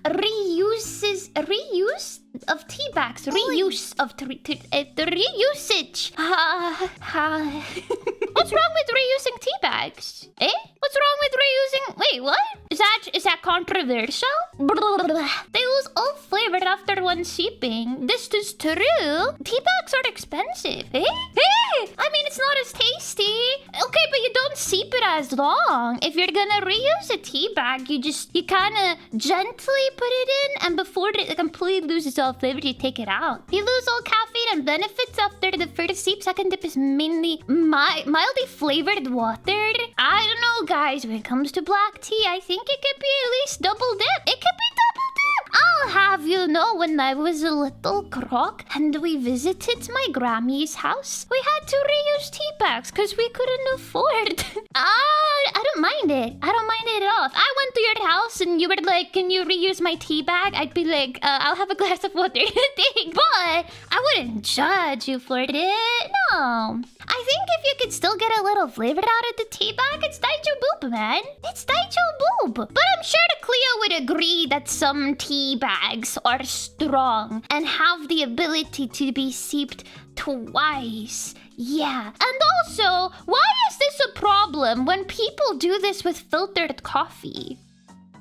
reuse of tea bags. Reuse of the reusage. What's wrong with reusing tea bags? Eh? What's wrong with reusing? Wait, what? Is that controversial? They lose all flavor after one sipping. This is true. Tea bags are expensive. Eh? Hey! I mean, it's not as tasty. Okay, but you don't sip it as long. If you're gonna reuse a tea bag, you kind of gently put it in, and before it completely loses all flavor, you take it out. You lose all caffeine and benefits after the first sip. Second dip is mainly mildly flavored water. I don't know, guys. When it comes to black tea, I think it could be at least double dip. It could be double dip. I'll have you know, when I was a little croc and we visited my Grammy's house, we had to reuse tea bags because we couldn't afford. I don't mind it. I don't mind it at all. If I went to your house and you were like, can you reuse my tea bag? I'd be like, I'll have a glass of water. But I wouldn't judge you for it. No. I think if you could still get a little flavor out of the tea bag, it's Daijo Boop, man. It's Daijo Boop. But I'm sure that Cleo would agree that some tea bags are strong and have the ability to be sipped twice. Yeah. And also, why is this a problem when people do this with filtered coffee?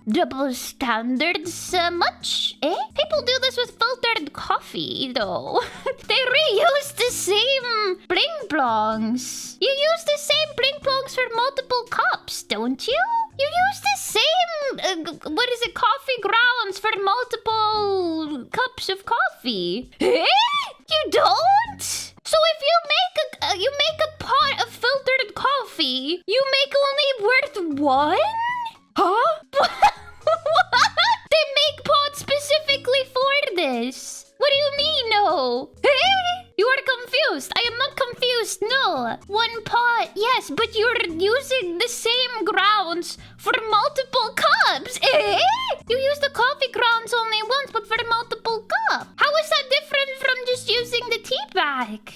Double standards much? Eh? People do this with filtered coffee, though. They reuse the same bling blongs. You use the same bling blongs for multiple cups, don't you? You use the same, coffee grounds for multiple cups of coffee. Eh? You don't? So if you make a pot of filtered coffee, you make only worth one? Huh? They make pots specifically for this. What do you mean, no? Hey? You are confused. I am not confused, no. One pot, yes, but you're using the same grounds for multiple cups. Eh? You use the coffee grounds only once, but for multiple cups. How is that different from just using the tea bag?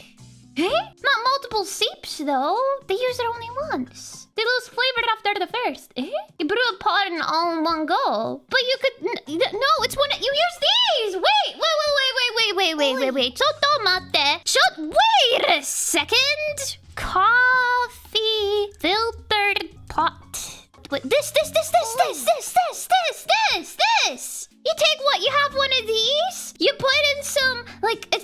Eh? Not multiple sips, though. They use it only once. They lose flavor after the first. Eh? You brew a pot in all in one go. But you could... No, it's one... You use these! Wait! Wait. Wait a second! Coffee filtered pot. Wait, this! You take what? You have one of these? You put in some, like, a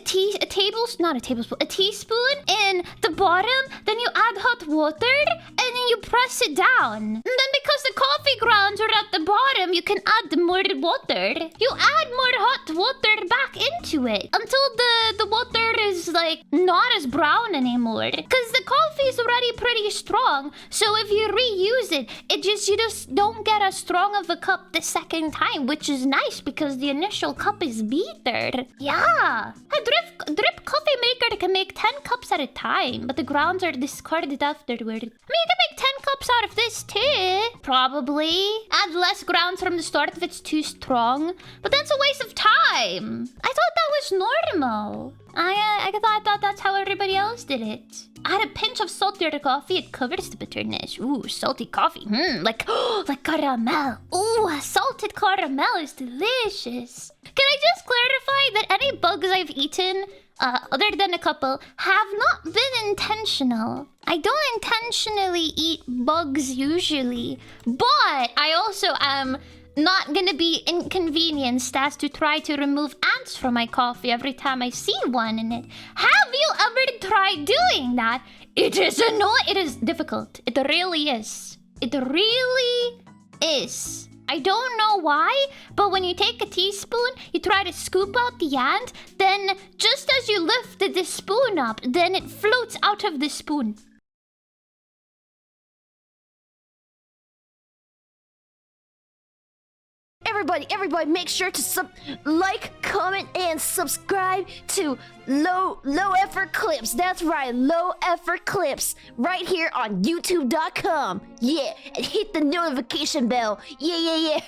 teaspoon in the bottom, then you add hot water, and then you press it down. And then because the coffee grounds are at the bottom, you can add more water. You add more hot water back into it until the water is, like, not as brown anymore. Because the coffee is already pretty strong, so if you reuse it, you just don't get as strong of a cup the second time, which is nice because the initial cup is bitter. Yeah. A drip coffee maker can make 10 cups at a time, but the grounds are discarded afterward. I mean, you can make 10 cups out of this too. Probably. Add less grounds from the start if it's too strong. But that's a waste of time. I thought that was normal. I thought that's how everybody else did it. Add a pinch of salt to your coffee. It covers the bitterness. Ooh, salty coffee. Like caramel. Ooh, salted caramel is delicious. Can I just clarify that any bugs I've eaten, other than a couple, have not been intentional. I don't intentionally eat bugs usually, but I also am not gonna be inconvenienced as to try to remove ants from my coffee every time I see one in it. Have you ever tried doing that? It is annoying. It is difficult. It really is. It really is. I don't know why, but when you take a teaspoon, you try to scoop out the ant, then just as you lift the spoon up, then it floats out of the spoon. Everybody, make sure to like, comment, and subscribe to Low Effort Clips. That's right, Low Effort Clips, right here on YouTube.com. Yeah, and hit the notification bell. Yeah.